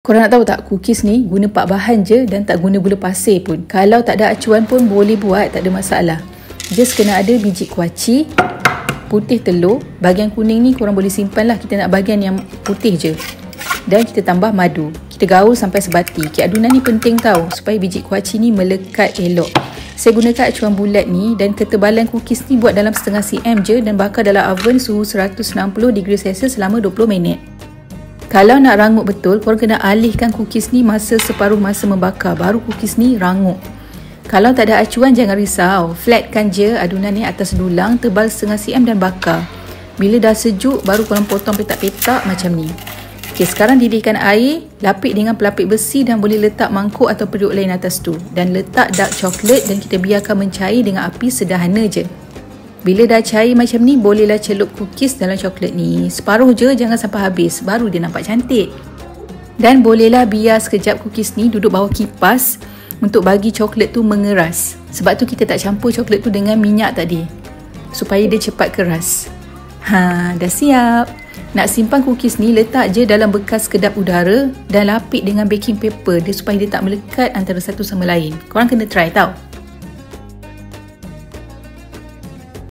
Korang nak tahu tak, cookies ni guna 4 bahan je dan tak guna gula pasir pun. Kalau tak ada acuan pun boleh buat, tak ada masalah. Just kena ada biji kuaci, putih telur. Bahagian kuning ni korang boleh simpan lah, kita nak bahagian yang putih je. Dan kita tambah madu. Kita gaul sampai sebati. Adunan ni penting tau, supaya biji kuaci ni melekat elok. Saya gunakan acuan bulat ni dan ketebalan cookies ni buat dalam 0.5 cm je dan bakar dalam oven suhu 160°C selama 20 minit. Kalau nak rangup betul, korang kena alihkan cookies ni masa separuh masa membakar, baru cookies ni rangup. Kalau tak ada acuan jangan risau, flatkan je adunan ni atas dulang tebal 0.5 cm dan bakar. Bila dah sejuk baru korang potong petak-petak macam ni. Okey, sekarang didihkan air, lapik dengan pelapik besi dan boleh letak mangkuk atau periuk lain atas tu. Dan letak dark chocolate dan kita biarkan mencair dengan api sederhana je. Bila dah cair macam ni, bolehlah celup cookies dalam coklat ni. Separuh je, jangan sampai habis, baru dia nampak cantik. Dan bolehlah biar sekejap cookies ni duduk bawah kipas untuk bagi coklat tu mengeras. Sebab tu kita tak campur coklat tu dengan minyak tadi, supaya dia cepat keras. Dah siap. Nak simpan cookies ni, letak je dalam bekas kedap udara dan lapik dengan baking paper dia supaya dia tak melekat antara satu sama lain. Korang kena try tau.